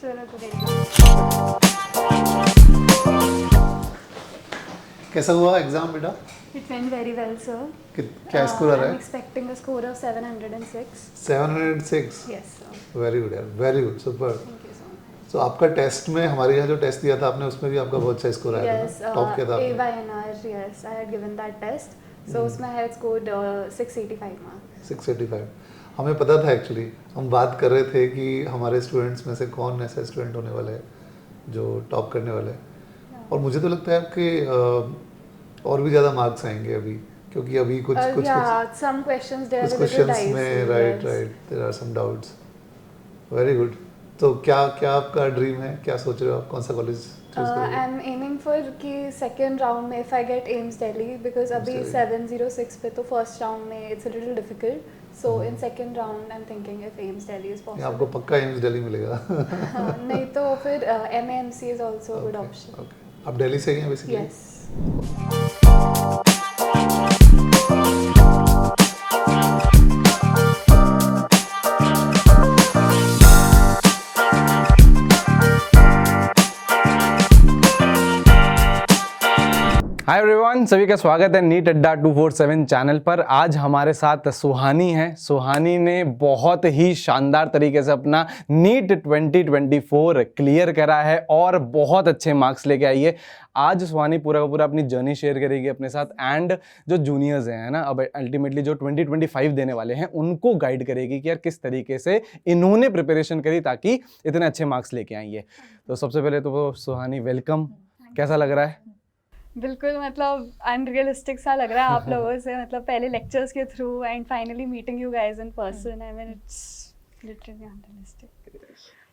चलो तो देखो। कैसा हुआ एग्जाम बेटा? It went very well, sir. क्या स्कोर आ रहा I'm है? expecting a score of 706. 706. Yes, sir. Very good यार, very good, super. Thank you so much. तो आपका टेस्ट में, हमारे यहाँ जो टेस्ट दिया था आपने, उसमें भी आपका बहुत अच्छा स्कोर आया Yes, था ना? टॉप किया था आपने. AYNR, yes, I had given that test. So उसमें I had scored 685 marks. 685. हमें पता था एक्चुअली, हम बात कर रहे थे कि हमारे स्टूडेंट्स में से कौन ऐसा स्टूडेंट होने वाला है जो टॉप करने वाला है. और मुझे तो लगता है कि और भी ज़्यादा मार्क्स आएंगे अभी, क्योंकि अभी कुछ some questions there कुछ were a little questions dicey. में right there are some doubts. Very good. तो क्या आपका ड्रीम है, क्या सोच रहे हो आप, कौन सा कॉलेज चूज करोगे? I'm aiming for कि second round में if I get AIIMS Delhi because अभी 706 पे तो first round में it's a little difficult. So in second round I'm thinking if AIIMS Delhi is possible. आपको पक्का एम्स दिल्ली मिलेगा. नहीं तो फिर MAMC is also a good option. Okay. आप दिल्ली से ही हैं बेसिकली? Yes. हाय एवरीवन, सभी का स्वागत है नीट अड्डा 247 चैनल पर. आज हमारे साथ सुहानी है. सुहानी ने बहुत ही शानदार तरीके से अपना नीट 2024 क्लियर करा है और बहुत अच्छे मार्क्स लेके आई है. आज सुहानी पूरा का पूरा अपनी जर्नी शेयर करेगी अपने साथ, एंड जो जूनियर्स हैं ना, अब अल्टीमेटली जो 2025 देने वाले हैं उनको गाइड करेगी कि यार किस तरीके से इन्होंने प्रिपरेशन करी ताकि इतने अच्छे मार्क्स लेके आई है. तो सबसे पहले तो सुहानी, वेलकम. कैसा लग रहा है? बिल्कुल, मतलब अनरियलिस्टिक सा लग रहा है आप लोगों से, मतलब पहले लेक्चर्स के through and finally meeting you guys in person. I mean it's literally unrealistic.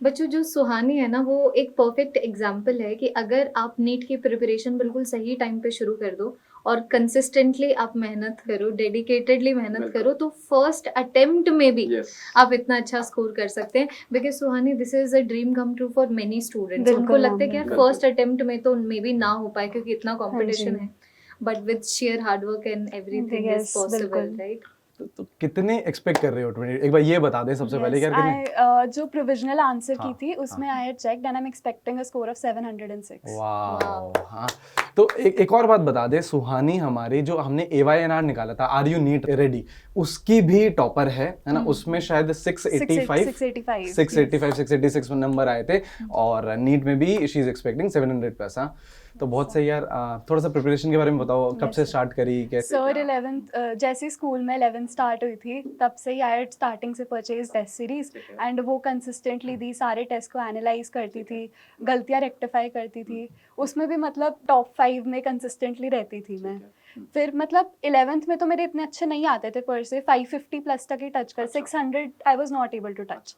बच्चों, जो सुहानी है ना, वो एक परफेक्ट एग्जाम्पल है कि अगर आप नीट की प्रिपरेशन बिल्कुल सही टाइम पे शुरू कर दो और कंसिस्टेंटली आप मेहनत करो, डेडिकेटेडली मेहनत करो, तो फर्स्ट अटेम्प्ट में भी आप इतना अच्छा स्कोर कर सकते हैं. Because Suhani, this is a dream come true for many students. उनको लगता है कि यार फर्स्ट अटेम्प्ट में तो मे बी ना हो पाए क्योंकि इतना कॉम्पिटिशन है, but with share hard work and everything is possible, right? तो कितने एक्सपेक्ट कर रहे हो 20? एक बार ये बता दे सबसे पहले क्या कितने. जो प्रोविजनल आंसर की थी उसमें I had checked and I am expecting a score of 706. Wow. हाँ, तो एक और बात बता दे सुहानी, हमारी जो हमने AYNR निकाला था, आर यू नीट रेडी, उसकी भी टॉपर है ना? उसमें शायद 686 नंबर आए थे और नीट में भी शी इज एक्सपेक्टिंग 700+. हाँ, तो बहुत सही यार. थोड़ा सा प्रिपरेशन के बारे में बताओ, कब से स्टार्ट करी, कैसे? सर 11th जैसे स्कूल में 11th स्टार्ट हुई थी तब से ही आई स्टार्टिंग से परचेज टेस्ट सीरीज एंड वो कंसिस्टेंटली दी, सारे टेस्ट को एनालाइज करती थी, गलतियां रेक्टिफाई करती थी. उसमें भी मतलब टॉप 5 में कंसिस्टेंटली रहती थी मैं. फिर मतलब 11th में तो मेरे इतने अच्छे नहीं आते थे पर से, 550+ तक ही टच कर, 600 I was not able to touch.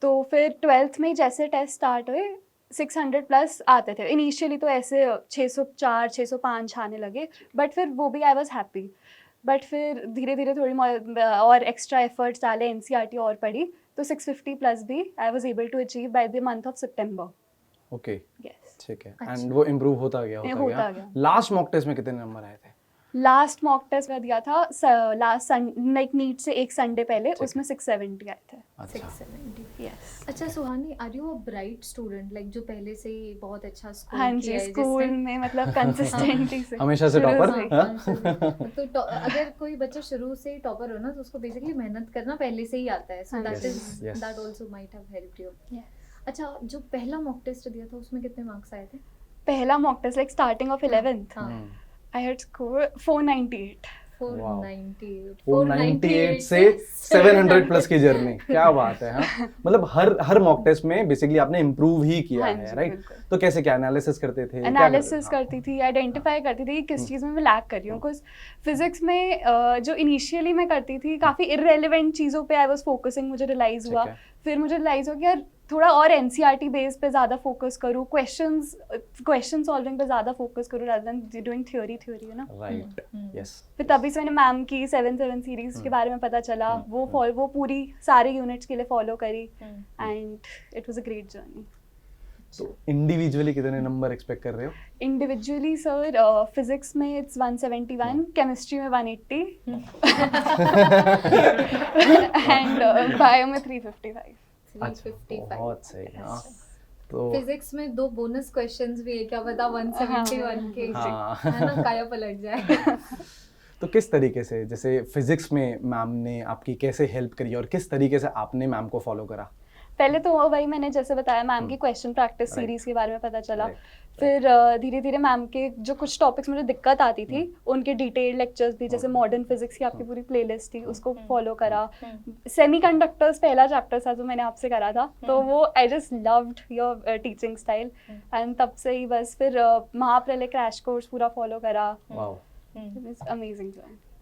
तो फिर 12th में जैसे टेस्ट स्टार्ट हुए 600+ आते थे. इनिशियली तो ऐसे 604 605 आने लगे, बट फिर वो भी आई वाज हैप्पी. बट फिर धीरे धीरे थोड़ी और एक्स्ट्रा एफर्ट्स डाले, NCERT और पढ़ी, तो 650+ भी I was able to achieve by the month of September. Okay, yes, ठीक है. एंड वो इम्प्रूव होता गया. लास्ट मॉक टेस्ट में कितने नंबर आए थे? लास्ट मॉक टेस्ट में दिया था लास्ट लाइक नीट से एक संडे पहले, उसमें 670 आए थे. 670. यस. अच्छा Suhani, are you a bright student, like जो पहले से ही बहुत अच्छा स्कोर हाँ किया जी, है स्कूल में मतलब कंसिस्टेंटली से हमेशा से टॉपर. तो अगर कोई बच्चा शुरू से टॉपर हो ना, तो उसको बेसिकली मेहनत करना पहले से ही आता है. So that also might have helped you. अच्छा, जो पहला मॉक टेस्ट दिया था उसमें कितने मार्क्स आए थे? पहला mock taste like starting of 11th I had scored 498. 498 से 700+ की जर्नी, क्या बात है. हाँ, मतलब हर मॉक टेस्ट में बेसिकली आपने इम्प्रूव ही किया है, राइट? तो कैसे, क्या एनालिसिस करते थे? एनालिसिस करती थी, आइडेंटिफाई करती थी किस चीज़ में मैं लैक कर रही हूँ. बिकॉज फिजिक्स में जो इनिशियली मैं करती थी काफ़ी इररेलेवेंट चीज़ों पे आई वाज फोकसिंग, मुझे रियलाइज हुआ. फिर मुझे रियलाइज हुआ कि यार थोड़ा और NCERT बेस पे ज़्यादा फोकस करूँ, क्वेश्चन सॉल्विंग पे ज़्यादा फोकस करूँ rather than doing theory, you know. Right, yes. फिर तभी से मैंने मैम की 7 सीरीज के बारे में पता चला, वो पूरी सारे यूनिट्स के लिए फॉलो करी and it was a great journey. तो इंडिविजुअली कितने नंबर एक्सपेक्ट कर रहे हो? इंडिविजुअली सर फिजिक्स में इट्स 171, केमिस्ट्री में 180 एंड बायो में 355. अच्छा, बहुत सही. हाँ, तो फिजिक्स में 2 बोनस क्वेश्चंस भी है, क्या पता 171 के हाँ। है ना काया पलट जाए। तो किस तरीके से, जैसे फिजिक्स में मैम ने आपकी कैसे हेल्प करी और किस तरीके से आपने मैम को फॉलो करा? पहले तो वही मैंने जैसे बताया मैम की क्वेश्चन प्रैक्टिस Right. सीरीज के बारे में पता चला। Right. फिर धीरे धीरे मैम के जो कुछ टॉपिक्स मुझे दिक्कत आती थी उनके डिटेल लेक्चर्स भी, जैसे मॉडर्न फिजिक्स की आपकी पूरी प्लेलिस्ट थी उसको फॉलो करा। सेमीकंडक्टर्स पहला चैप्टर था जो मैंने आपसे करा था, तो वो I just loved your teaching style and तब से ही बस फिर महाप्रलय क्रैश कोर्स पूरा फॉलो करा। Wow, amazing.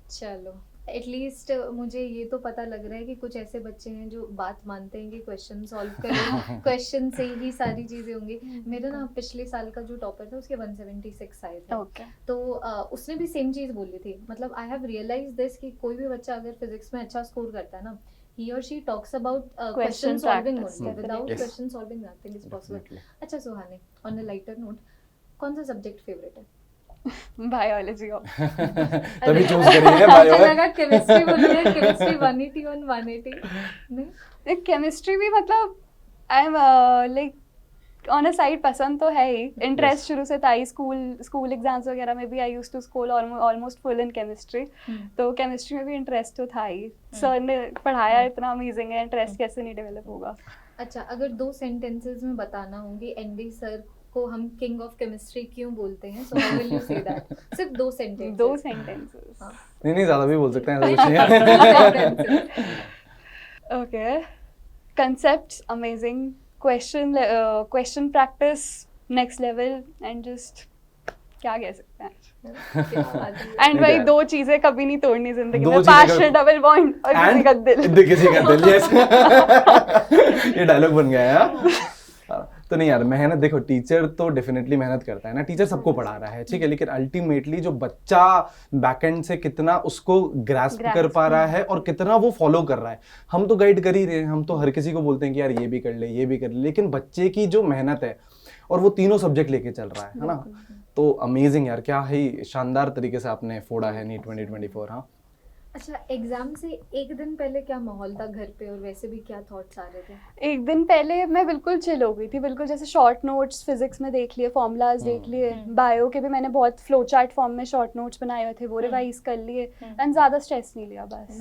चलो एटलीस्ट मुझे ये तो पता लग रहा है कि कुछ ऐसे बच्चे हैं जो बात मानते हैं कि क्वेश्चन सॉल्व करें, क्वेश्चन से ही सारी चीजें होंगी। मेरा ना पिछले साल का जो टॉपर था उसके 176 आए थे, ओके तो उसने भी सेम चीज बोली थी। मतलब आई हैव रियलाइज दिस कि कोई भी बच्चा अगर फिजिक्स में अच्छा स्कोर करता है ना, he or she talks about question solving practice, only, without Yes. question solving nothing is possible. Definitely. अच्छा सुहानी, on a lighter note, कौन सा सब्जेक्ट फेवरेट है? बायोलॉजी ऑफ तभी चूज करी है बायो। मुझे लगा केमिस्ट्री बोलोगे, केमिस्ट्री 180 on 180 नहीं। केमिस्ट्री भी मतलब I am like on a side पसंद तो है ही, इंटरेस्ट शुरू से था ही। स्कूल एग्जाम्स वगैरह में भी I used to score almost full in chemistry, तो केमिस्ट्री में भी इंटरेस्ट तो था ही। सर ने पढ़ाया इतना अमेजिंग है, इंटरेस्ट कैसे नहीं डेवलप होगा। अच्छा, अगर 2 सेंटेंसेस में बताना होंगे एनडी सर को हम किंग ऑफ केमिस्ट्री क्यों बोलते हैं, so how will you say that? सिर्फ 2 सेंटेंसेस। 2 सेंटेंसेस नहीं ज्यादा भी बोल सकते हैं, ऐसा कुछ नहीं है। Okay, concepts amazing, question practice next level and just क्या कह सकते हैं। एंड भाई 2 चीजें कभी नहीं तोड़नी जिंदगी दो में, चीजें पैशन, कभी- डबल बॉन्ड और किसी का दिल। किसी का दिल, yes। ये डायलॉग बन गया है हाँ। तो नहीं यार, मेहनत देखो, टीचर तो डेफिनेटली मेहनत करता है ना, टीचर सबको पढ़ा रहा है, ठीक है, लेकिन अल्टीमेटली जो बच्चा बैकएंड से कितना उसको ग्रास्प कर पा रहा है और कितना वो फॉलो कर रहा है। हम तो गाइड कर ही रहे हैं, हम तो हर किसी को बोलते हैं कि यार ये भी कर ले, ये भी कर ले, लेकिन बच्चे की जो मेहनत है और वो तीनों सब्जेक्ट लेके चल रहा है ना, तो अमेजिंग यार, क्या ही शानदार तरीके से आपने फोड़ा है नीट 2024। हाँ, अच्छा, एग्जाम से एक दिन पहले क्या माहौल था घर पे, और वैसे भी क्या थॉट्स आ रहे थे? एक दिन पहले मैं बिल्कुल चिल हो गई थी, बिल्कुल जैसे शॉर्ट नोट्स फिजिक्स में देख लिए, फॉर्मूलाज देख लिए, बायो के भी मैंने बहुत फ्लो चार्ट फॉर्म में शॉर्ट नोट्स बनाए हुए थे, वो रिवाइज कर लिए एंड ज्यादा स्ट्रेस नहीं लिया। बस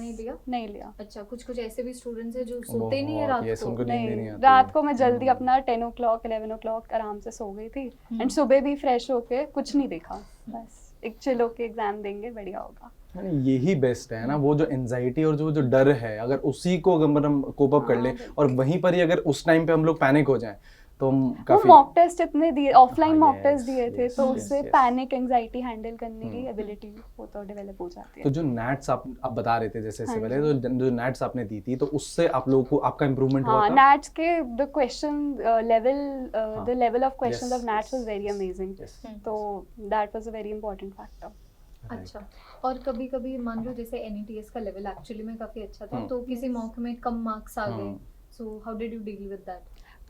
नहीं लिया। अच्छा, कुछ ऐसे भी स्टूडेंट्स हैं जो सोते नहीं है रात yes, को। उनको नींद ही नहीं नहीं, आती रात को मैं जल्दी अपना 10 o'clock 11 o'clock आराम से सो गई थी एंड सुबह भी फ्रेश होके कुछ नहीं देखा, बस एक चिल होके एग्जाम देंगे, बढ़िया होगा। यही बेस्ट है ना, वो जो एंजाइटी और जो डर है, अगर उसी को अगर हम कोप अप कर ले और वहीं पर ही अगर उस टाइम पे हम लोग पैनिक हो जाएं तो हम वो काफी मॉक टेस्ट इतने दिए, ऑफलाइन हाँ, मॉक yes, टेस्ट दिए थे, yes, तो yes, उससे yes. पैनिक एंजाइटी हैंडल करने की एबिलिटी वो तो डेवलप हो जाती तो है। जो नैट्स आप बता रहे थे जैसे इससे हाँ पहले, तो जो नैट्स आपने दी थी, तो उससे आप लोगों को आपका इम्प्रूवमेंट हुआ हाँ, था? नैट्स के the question level, the level of questions Yes, of nits yes, was very amazing, yes. तो that was a very important factor. अच्छा, और कभी कभी मान लो जैसे NETS का लेवल एक्चुअली में काफी अच्छा था, हम्म। तो किसी मॉक में कम मार्क्स आ गए, hmm. So how did you deal with that?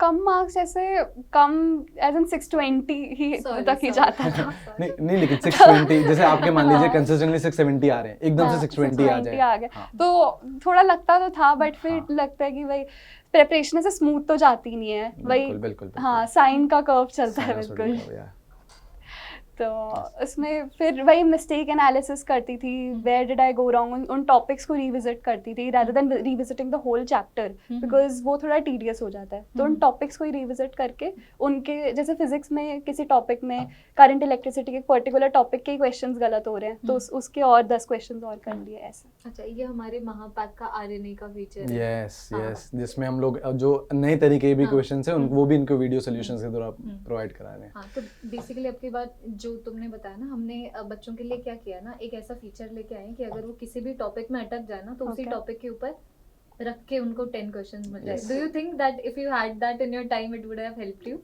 कम मार्क्स ऐसे कम एज इन 620 ही तक ही जाता था। नहीं नहीं, लेकिन 620 जैसे आपके मान लीजिए कंसिस्टेंटली 670 आ रहे हैं, एकदम से 620 आ 620 जाए, आ गए हाँ। तो थोड़ा लगता तो था, बट फिर हाँ। लगता है कि भाई प्रिपरेशन से स्मूथ तो जाती नहीं है, वही बिल्कुल बिल्कुल हाँ साइन का कर्व चलता है बिल्कुल। तो उसमें फिर वही मिस्टेक एनालिसिस करती थी, where did I go wrong, उन टॉपिक्स को रिविजिट करती थी rather than revisiting the whole chapter, because वो थोड़ा टीडियस हो जाता है। तो उन टॉपिक्स को ही रिविजिट करके उनके, जैसे फिजिक्स में किसी टॉपिक में करंट इलेक्ट्रिसिटी के पर्टिकुलर टॉपिक के क्वेश्चंस गलत हो रहे हैं, तो उसके और 10 क्वेश्चंस और कर लिए ऐसे। अच्छा, ये हमारे महापैक का RNA का फीचर है। यस यस, जिसमें हम लोग जो नए तरीके के भी क्वेश्चंस हैं वो भी इनको वीडियो सॉल्यूशंस के द्वारा प्रोवाइड करा रहे हैं। हाँ, तो बेसिकली आपकी बात जो तुमने बताया ना, हमने बच्चों के लिए क्या किया ना, एक ऐसा फीचर लेके आए कि अगर वो किसी भी टॉपिक में अटक जाए ना, तो उसी Okay. टॉपिक के ऊपर रख के उनको 10 क्वेश्चंस मिल जाए। Yes. Do you think that if you had that in your time it would have helped you?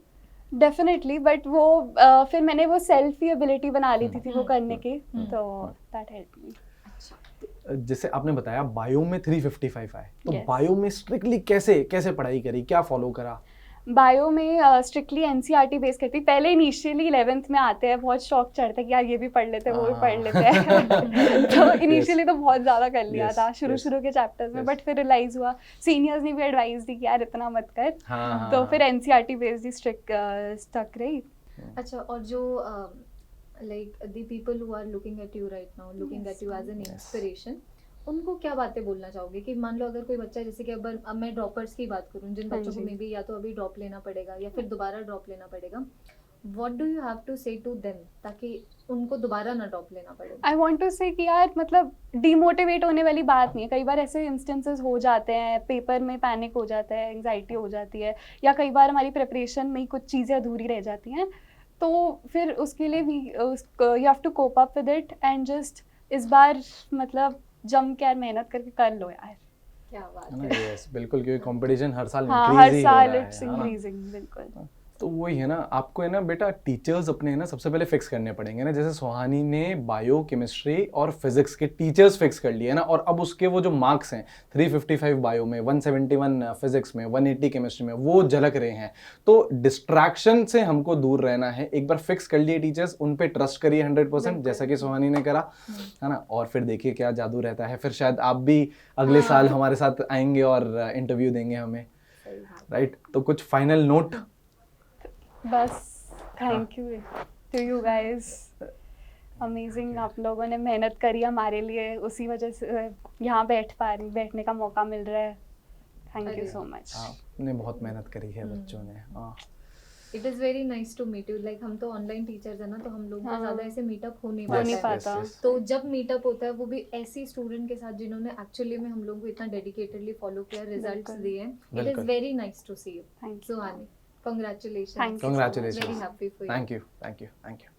Definitely, but वो फिर मैंने वो सेल्फ ही एबिलिटी बना ली थी वो करने की, तो दैट हेल्प मी। जैसे आपने बताया बायो में 355 आए, तो Yes. बायो में स्ट्रिक्टली कैसे कैसे पढ़ाई करी, क्या फॉलो करा? बायो में स्ट्रिक्टली एनसीईआरटी बेस करती, पहले इनिशियली 11th में आते हैं बहुत शौक चढ़ता है कि यार ये भी पढ़ लेते हैं वो भी पढ़ लेते हैं तो इनिशियली तो बहुत ज़्यादा कर लिया Yes, था शुरू yes. शुरू के चैप्टर्स में, Yes. बट फिर रियलाइज़ हुआ, सीनियर्स ने भी एडवाइस दी कि यार इतना मत कर, हाँ, तो हाँ, फिर एनसीईआरटी बेस्ड ही स्ट्रिक्ट स्टक रही। अच्छा, और जो like the people who are looking at you right now, looking at you as an Yes. Inspiration, उनको क्या बातें बोलना चाहोगे कि मान लो अगर कोई बच्चा, जैसे कि अब मैं ड्रॉपर्स की बात करूं, जिन हाँ बच्चों को जी। मे बी या तो अभी ड्रॉप लेना पड़ेगा या फिर दोबारा ड्रॉप लेना पड़ेगा, what do you have to say to them ताकि उनको दोबारा ना ड्रॉप लेना पड़े? आई वॉन्ट टू से कि यार मतलब डीमोटिवेट होने वाली बात नहीं है, कई बार ऐसे इंस्टेंसेस हो जाते हैं, पेपर में पैनिक हो जाता है, एंग्जाइटी हो जाती है, या कई बार हमारी प्रिपरेशन में ही कुछ चीज़ें अधूरी रह जाती हैं, तो फिर उसके लिए भी you have to cope up with it and just इस बार मतलब जम के यार मेहनत करके कर लो यार। क्या बात है ना, है। yes, बिल्कुल, क्योंकि कंपटीशन हर साल हाँ, increase हर ही हो साल रहा है, इट्स है ना? इंक्रीजिंग, बिल्कुल। तो वही है ना, आपको है ना बेटा टीचर्स अपने है ना सबसे पहले फिक्स करने पड़ेंगे ना, जैसे सुहानी ने बायो, केमिस्ट्री और फिजिक्स के टीचर्स फिक्स कर लिए ना, और अब उसके वो जो मार्क्स हैं 355 बायो में, 171 फिजिक्स में, 180 केमिस्ट्री में, वो झलक रहे हैं। तो डिस्ट्रैक्शन से हमको दूर रहना है, एक बार फिक्स कर लिए टीचर्स, उन पे ट्रस्ट करिए 100%, जैसा कि सुहानी ने करा, है ना, और फिर देखिए क्या जादू रहता है, फिर शायद आप भी अगले साल हमारे साथ आएंगे और इंटरव्यू देंगे हमें, सही बात। राइट? तो कुछ फाइनल नोट? बस thank you to you guys, amazing, आप लोगों ने मेहनत करी हमारे लिए, उसी वजह से यहाँ बैठने का मौका मिल रहा है। थैंक यू अरे। So much. आपने बहुत मेहनत करी है बच्चों ने। हाँ, it is very nice to meet you, like हम तो ऑनलाइन टीचर्स है ना, तो हम लोग का हाँ। ज़्यादा ऐसे मीटअप हो नहीं हो नहीं पाता है। पाता। तो जब मीटअप होता है वो भी ऐसी स्टूडेंट के साथ जिन्होंने एक्चुअली में हम लोगों को इतना डेडिकेटेडली फॉलो किया, रिजल्ट्स बिल्कुल। दिए, इट इज़ बिल्कुल। Very nice to see you thank you. Suhani, congratulation, Thank you so much. Congratulations. Very happy for you. Thank you, thank you, thank you.